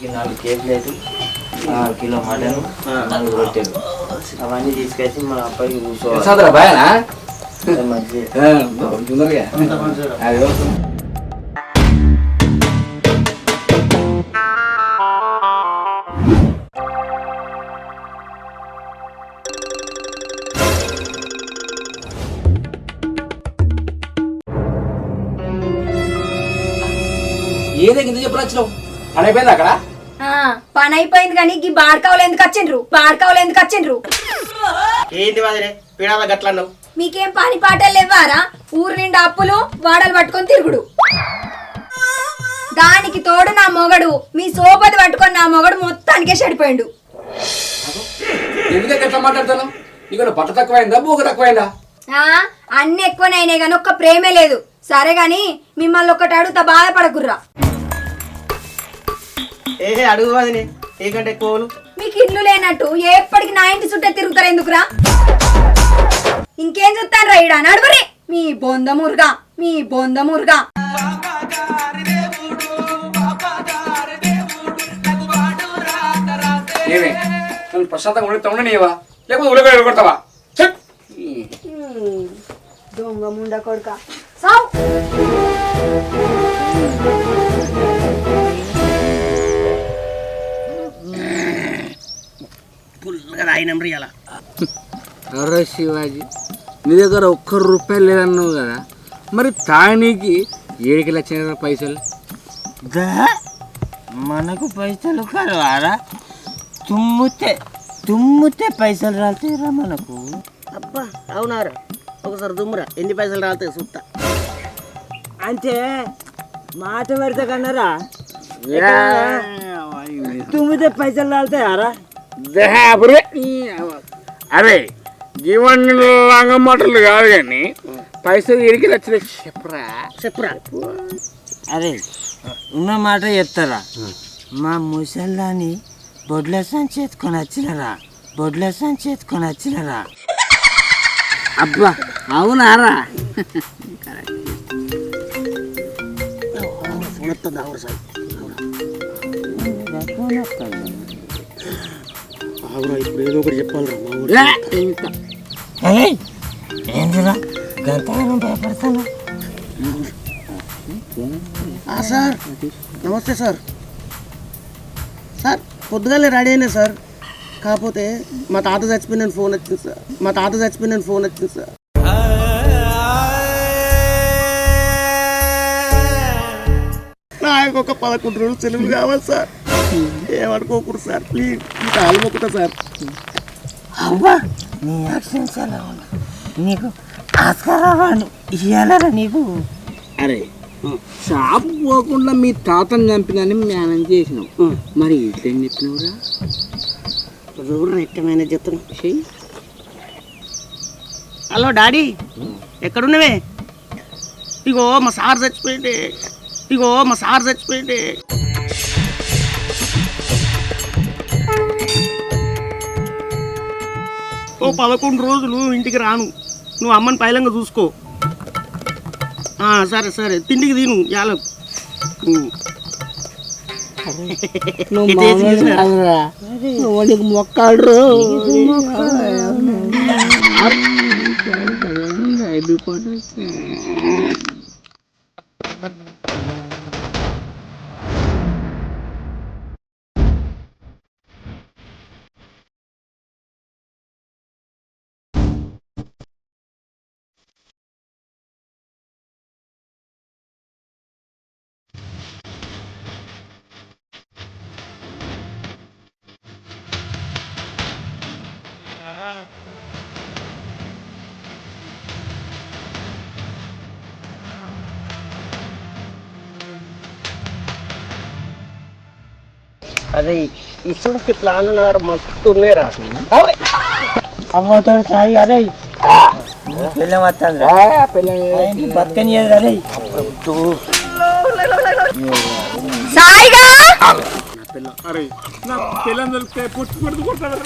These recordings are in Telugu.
అప్పటికి 4 కేక్ ప్లేటు, కిలో మటన్, 4 రొట్టెలు అవన్నీ తీసుకొచ్చి మన అప్పటికి కూర్చోవాలి. మంచిగా ఏదే ఇంత చెప్పు వచ్చినావు పని అయిపోయింది అక్కడ పని అయిపోయింది కానీ ఈ బాడకావులు ఎందుకు వచ్చిండ్రు ఏంటి వదిలే పీడాల గట్లన్నావు మీకేం పని పాటలు లేవారా? ఊరు నిండా అప్పులు వాడలు పట్టుకొని తిరుగుడు. దానికి తోడు నా మొగడు మీ సోపతి పట్టుకొని నా మొగడు మొత్తానికే చెడిపోయిండు. ఎందుకంటే ఎట్లా మాట్లాడతాను? నీకు బట్ట తక్కువైందా బూగ తక్కువైందా? అన్ని ఎక్కువనైనా కానీ ఒక్క ప్రేమే లేదు. సరే గాని మిమ్మల్ని ఒక్కటి అడుగుతా బాధపడకుర్రా. అడుగు వదిలే ఏకంటే ఎక్కువలు మీకు ఇల్లు లేనట్టు ఎప్పటికి నా ఇంటి చుట్టే తిరుగుతారు ఎందుకురా? ఇంకేం చూస్తాను రా ఈడ నడుగురి మీ బొందమురుగా ప్రశాంతంగా ఉండనివా లేకపోతే ఉడక కొడతావా? దొంగ ముండ కొడుక సావు. అరే శివాజీ, నీ దగ్గర ₹1 లేదన్నావు కదా, మరి తానికి 7 లక్షల పైసలు మనకు పైసలు కలవారా? తుమ్ముతే పైసలు రాలుతాయిరా మనకు. అబ్బా అవునారా, ఒకసారి దుమ్మురా ఎన్ని పైసలు రాలుతాయి చూస్తా. అంటే మాట పెడతా కన్నారా? తుమ్మితే పైసలు రాలుతాయారా? అరే జీవన్ రంగమాటలు కాదు కానీ పైసలు 7 లక్షలు చెప్పురా. అరే ఉన్న మాట చెప్తారా? మా ముసల్లాని బొడ్ల సంచి ఎత్తుకొని వచ్చినరా. అబ్బా అవునారా? ఇప్పుడు ఏదో ఒకటి చెప్పాలరా ఏందిరా గంతగానం భయపడతాను? సార్ నమస్తే సార్. పొద్దుగాలే రెడీ అయినా సార్, కాకపోతే మా తాత చచ్చిపోయిన ఫోన్ వచ్చింది సార్. నాకు ఒక 11 రోజులు సెలవు కావాలి సార్. ఏమనుకోకూడదు సార్, ప్లీజ్ కాలు మొక్కుతా సార్. అవ్వా నీ యాక్షన్ చాలా ఉన్నా నీకు ఆస్కారాలు ఇవ్వాలరా నీకు. అరే షాప్ పోకుండా మీ తాతను చంపినని మేనేజ్ చేసినాం, మరి ఇట్లేం చెప్పినవురా? చూడరా ఎట్టమైనా చెప్తున్నా. Hello daddy, ఎక్కడున్నవే? ఇగో మా సార్ చచ్చిపోయింది. ఓ 11 రోజులు ఇంటికి రాను, నువ్వు అమ్మని పైలంగా చూసుకో. సరే తిండికి తిను యాల. మొక్కాడు అదే ఇటువంటి ప్లాన్ మస్తు ఉన్నారా? అమ్మతో సాయి అరే పిల్లం వస్తాను బతకని అరే సాయిగా అరే నా పిల్లం దొరికితే పుట్టి కొడుకు కొడతాడు.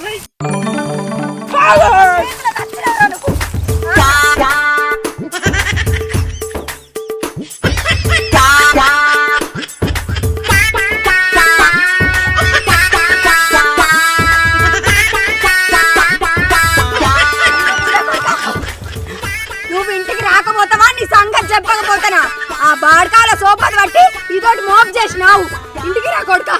చేసినావు ఇంటికి రా కొడుక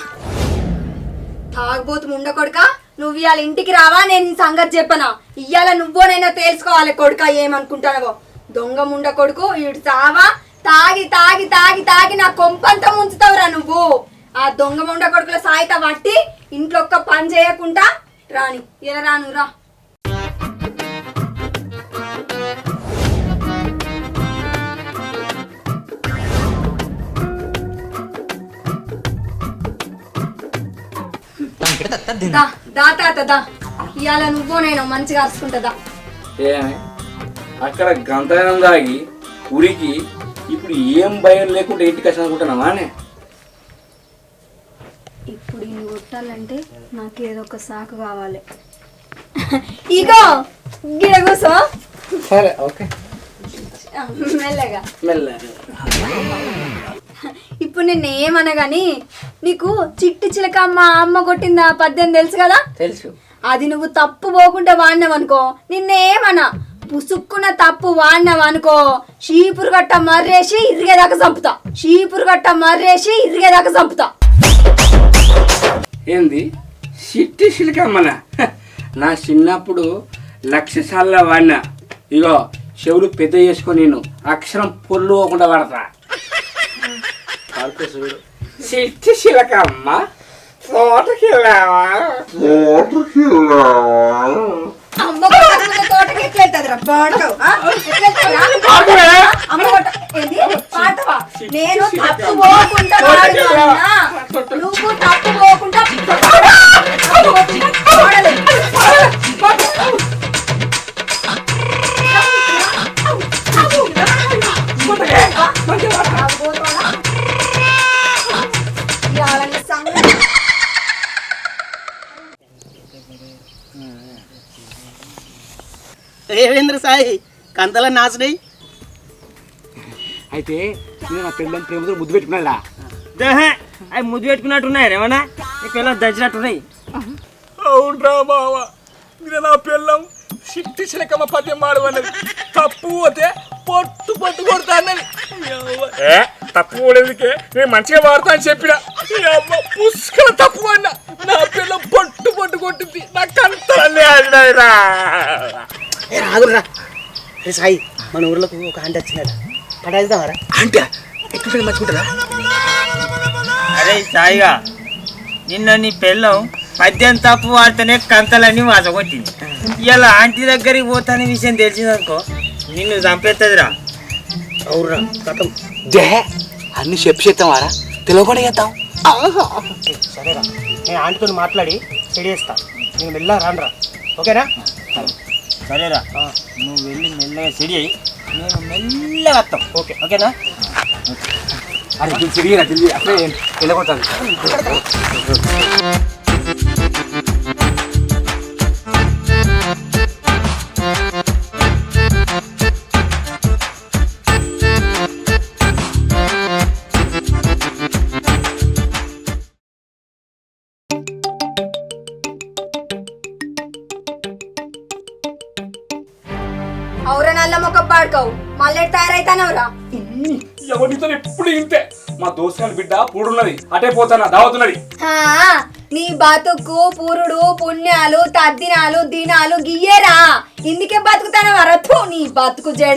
తాగబోతు ముండ కొడుక నువ్వు ఇవాళ ఇంటికి రావా నేను ఈ సంగతి చెప్పనా ఇవాళ నువ్వోనైనా తెలుసుకోవాలి కొడుక ఏమనుకుంటానవో దొంగ ముండ కొడుకు ఇటు తావా తాగి తాగి తాగి తాగి నా కొంపంతా ముంచుతావురా నువ్వు ఆ దొంగ ముండ కొడుకుల సాయిత పట్టి ఇంట్లో ఒక్క పని చేయకుండా రాని ఇలా రాను రా దా ఇవాళ నువ్వు నేను మంచిగా అరుచుకుంటుందా ఏమే అక్కడ గంతనం దాగి ఉరికి ఇప్పుడు ఏం భయం లేకుండా ఇంటికి వచ్చి అనుకుంటున్నావా అనే ఇప్పుడు ఇన్ని కొట్టాలంటే నాకు ఏదో ఒక సాకు కావాలి ఇగో గిడ కూసో సరే ఓకే మెల్లగా మెల్లగా ఇప్పుడు నేను ఏమనగాని నీకు చిట్టి చిలక అమ్మ కొట్టిందా పద్యం తెలుసు కదా తెలుసు అది నువ్వు తప్పు పోకుండా వాడినావనుకో నిన్నేమన్నా పుసుక్కున తప్పు వాడినావనుకో షీపురు గట్ట మర్రేసి ఇరిగేదాకా చంపుతా చంపుతా ఏంది సిట్టి సిలికమ్మన నా చిన్నప్పుడు లక్ష సార్లు వాడినా ఇగో చెవులు పెద్ద చేసుకొని నేను అక్షరం పొల్లు పోకుండా వాడతా సిట్టి శిలకమ్మ తోటకి వెళ్ళావా అమ్మ తోటకి ఎట్లెళ్తాదిరా పాడతావు అమ్మ ఏంది పాడతావా నేను తప్పు పోకుండా వాడుతున్నా నువ్వు తప్పు పోకుండా ఏవేంద్ర సాయి కంతల నాశనై అయితే నేను నా పిల్లల ప్రేమతో ముద్దు పెట్టుకున్నా అవి ముద్దు పెట్టుకున్నట్టున్నాయి ఏమన్నా నీ పిల్లలు దంచినట్టున్నాయి అవునరా బావ మీరు నా పిల్లం సిట్టి చిలకమ్మ పద్యం మాడవన్నది తప్పు పోతే పొట్టు పొట్టు కొడతానని తప్పు పోలేదుకే నేను మంచిగా వాడతా అని చెప్పిన పుష్కల తప్పు అన్న నా పిల్లం పొట్టు పొట్టు కొట్టింది నాకు కంతలే ఆడినాయిరా రాదురా రే సాయి మన ఊర్లోకి ఒక ఆంటీ వచ్చిందట పడేద్దామరా అంటే ఎక్కడ మర్చిపోతారా అరే సాయిగా నిన్న నీ పిల్లం పద్యం తప్పు వాడితేనే కంతలన్నీ వాసగొట్టింది ఇలా ఆంటీ దగ్గరికి పోతానే విషయం తెలిసిందనుకో నిన్ను చంపేస్తుందిరా అవురా కథం దే అన్ని చెప్పేస్తావారా తెలియకుండా చేద్దాం సరేరా నేను ఆంటీతో మాట్లాడి సెడి చేస్తా నేను మెల్లగా రానురా ఓకేనా సరేరా నువ్వు వెళ్ళి మెల్లగా సెడి అయ్యి నేను మెల్లగా వస్తాం ఓకేనా అరే తిరిగిరా తిరిగి అప్పుడే వెళ్ళకొడతాను అవురా నల్ల మొక్క పాడుకోవు మళ్ళీ తయారైతానవురా ఎవరితో ఎప్పుడు ఇంతే మా దోస్తుగారి బిడ్డ పూడున్నది అటే పోతానా దావతున్నది నీ బతుకు పురుడు పుణ్యాలు తద్దినాలు దినాలు గియ్యేరా ఇందుకే బతుకుతానవా రథు నీ బతుకు జడ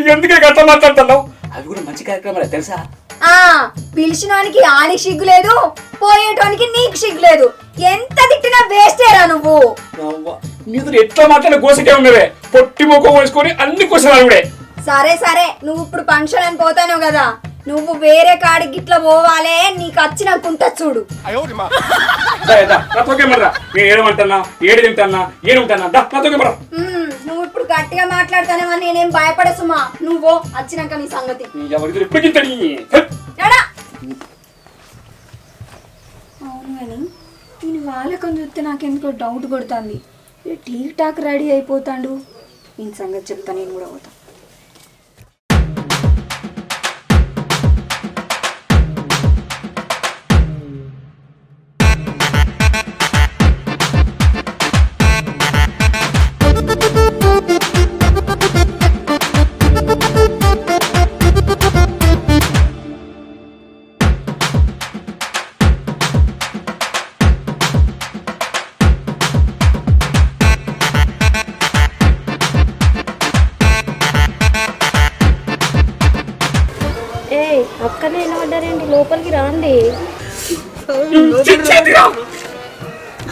ఎందుకే గట్ల మాట్లాడుతున్నావు అవి కూడా మంచి కార్యక్రమాలే తెలుసా పిలిచినోనికి ఆనికి సిగ్గు లేదు పోయేటోనికి నీకు సిగ్గు లేదు ఎంత తిట్టినా వేస్టేరా నువ్వు నీతో ఎట్లా మాట్లాడిన గోసకే ఉన్నవే పొట్టి ముఖం వేసుకొని అన్ని క్వశ్చన్ అడుగుడే సరే నువ్వు ఇప్పుడు ఫంక్షన్ అని పోతాను కదా నువ్వు వేరే కాడికి ఇట్లా పోవాలే నీకు వచ్చినాకుంటా చూడు నేను ఏడమంటున్నా ఏడు తింటానా ఏడుంటానా నువ్వు ఇప్పుడు గట్టిగా మాట్లాడతానేమని నేనేం భయపడ సుమా నువ్వు వచ్చినాక నీ సంగతి అవును కానీ నేను వాళ్ళకని చూస్తే నాకెందుకో డౌట్ కొడుతుంది టీక్ టాక్ రెడీ అయిపోతాడు ఈ సంగతి చెప్తా నేను కూడా పోతా అక్కడనే నిలబడ్డారండి, లోపలికి రాండి.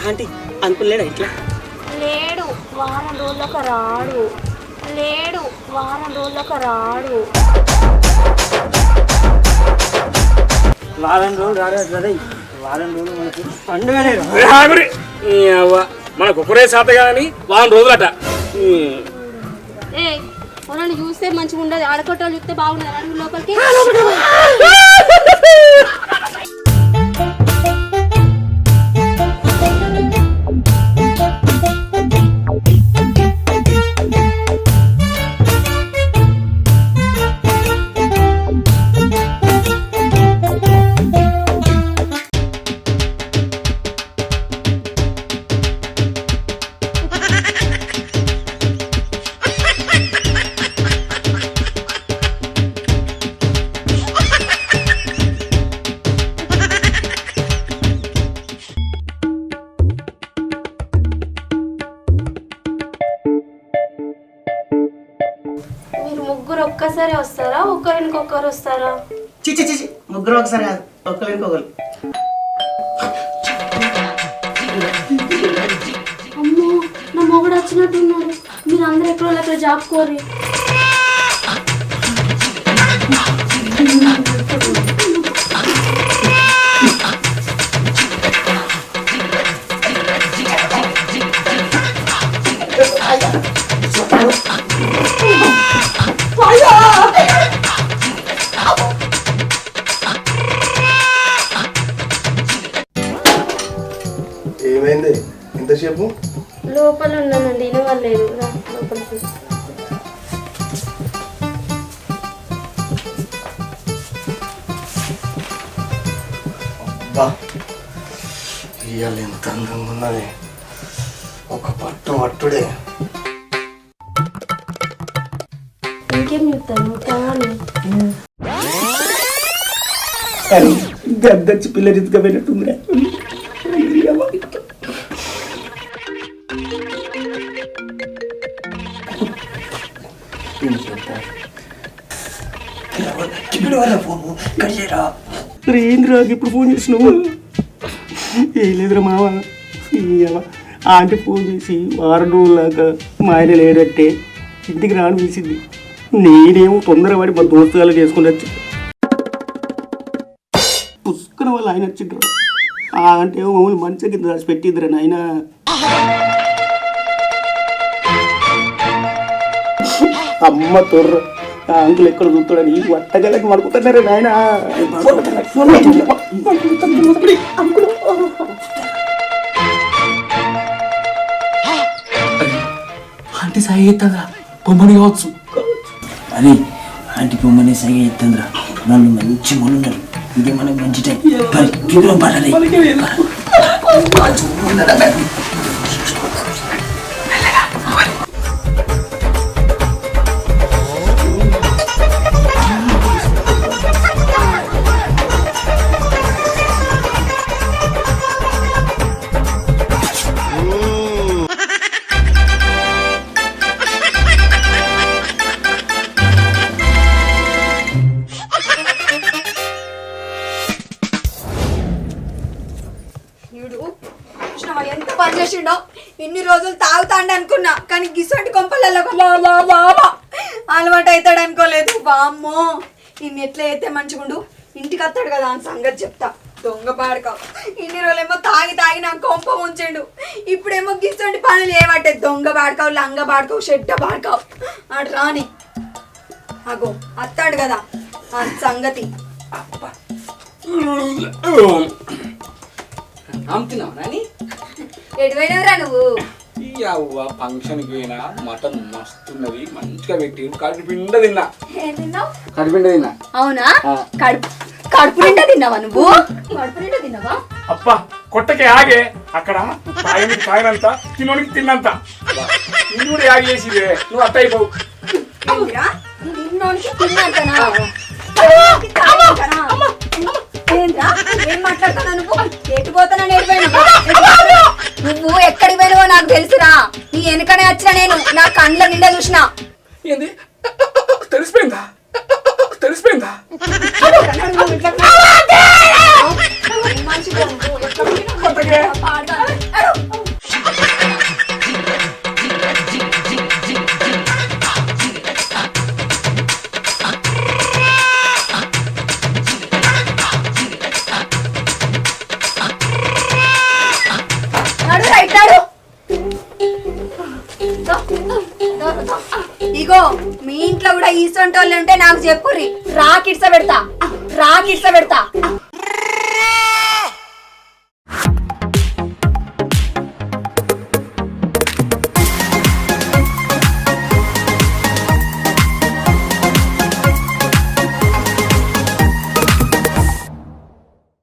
ఆంటీ అనుకోలేడా ఇట్లా? లేడు, వారం రోజులకు రాడు. లేడు, వారం రోజులకు రాడు. వారం రోజులు రాడే, వారం రోజులు మనకి పండుగనే రా. మనకు ఒకరే శాత కానీ వారం రోజులట. ఏ వాళ్ళని చూస్తే మంచిగా ఉండదు, ఆడకొట్టాలు చూస్తే బాగుండదు. అడుగు లోపలికి. మీరు ముగ్గురు ఒక్కసారి వస్తారా, ఒకరికొకరు వస్తారా? చిచి చిచి ముగ్గురు ఒకసారి కాదు, ఒక్కరు ఇంకొకరు. అమ్మో, నా మొగుడు వచ్చినట్టున్నాడు. మీరు అందరు ఎక్కడ అక్కడ జాబ్ కోరి. ఏమైంది ఇంతసేపు? లోపల ఉన్నానండి, వినవలేదు. లోపలికి. అబ్బా ఇవాళ ఎంత అందంగా ఉన్నది, ఒక పట్టుడే. ఇంకేం చెప్తాను కానీ గద్దచ్చి పిల్ల రితిగా పోయినట్టుందిరా. ఏంద్రా ఇప్పుడు ఫోన్ చేసినావు? ఏం లేదురా మావా, ఆంటీ ఫోన్ చేసి వారం రోజులాగా మా ఆయన లేడంటే ఇంటికి రాని పిలిచింది. నేనేమో తొందరపడి మా దోస్తుగాలు చేసుకుని వచ్చి పుష్కన వాళ్ళు ఆయన వచ్చిండ్రు. ఆ అంటే ఏమో మమ్మల్ని మంచిగా కింద రాసి పెట్టిద్దిరా నాయన. అమ్మ తొర్ర ఆ అంకులు ఎక్కడ చూస్తాడని వట్టగలకి మడుకుతున్నారే నాయన. ఆంటీ సాయి ఎత్తుందా? బొమ్మని కావచ్చు. అరే ఆంటీ బొమ్మనే సగ ఎత్తుందిరా. నన్ను మంచి మొన్నున్నారు. ఇది మనకు మంచి టైం. పడాలి. ఎంత పని చేసిండో. ఇన్ని రోజులు తాగుతాండి అనుకున్నా, కానీ గిసంటి కొంపలలో అలవాటు అవుతాడు అనుకోలేదు. బామ్మో, ఇన్ని ఎట్లా అయితే మంచిగుండు. ఇంటికి వస్తాడు కదా అని సంగతి చెప్తా. దొంగ పాడకావు. ఇన్ని రోజులేమో తాగి తాగి నాకు కొంప ఉంచిండు. ఇప్పుడేమో గిసంటి పనులు ఏమంటే దొంగ పాడకావు, లంగ పాడకావు, షెడ్డ పాడకావు. అటు రాని అగో వస్తాడు కదా ఆ సంగతి. అమ్ముతున్నావు నాని? ఎటువైనవరా నువ్వు? ఫంక్షన్కి పోయినా మటన్ మస్తున్నది, మంచిగా పెట్టి కడుపు నిండా తిన్నా. ఏం తిన్నావు? కడుపు నిండా తిన్నా. అవునా? కడుపు నిండా తిన్నావా నువ్వు? కడుపు నిండా తిన్నావా? అప్ప కొట్టకే ఆగే అక్కడ తాగినంత తినోనికి తిన్నంత ఇన్ని కూడా యాగి చేసిదే. నువ్వు అట్ట అయిపోవు. అవునురా, నిన్నోనికి తిన్నాకనా? ఏంద్రా ఏం మాట్లాడుతున్నా నువ్వు? ఎటుపోతున్నా నువ్వు ఎక్కడికి పోయినావో నాకు తెలుసురా. నీ వెనకనే వచ్చిన నేను నా కండ్ల నిండా చూసిన. ఏంది తెలిసిపోయిందా? అయిపోయిందా ఇగో మీ ఇంట్లో కూడా ఈసొంటి వాళ్ళు ఉంటే నాకు చెప్పుర్రి రాకిడ్స పెడతా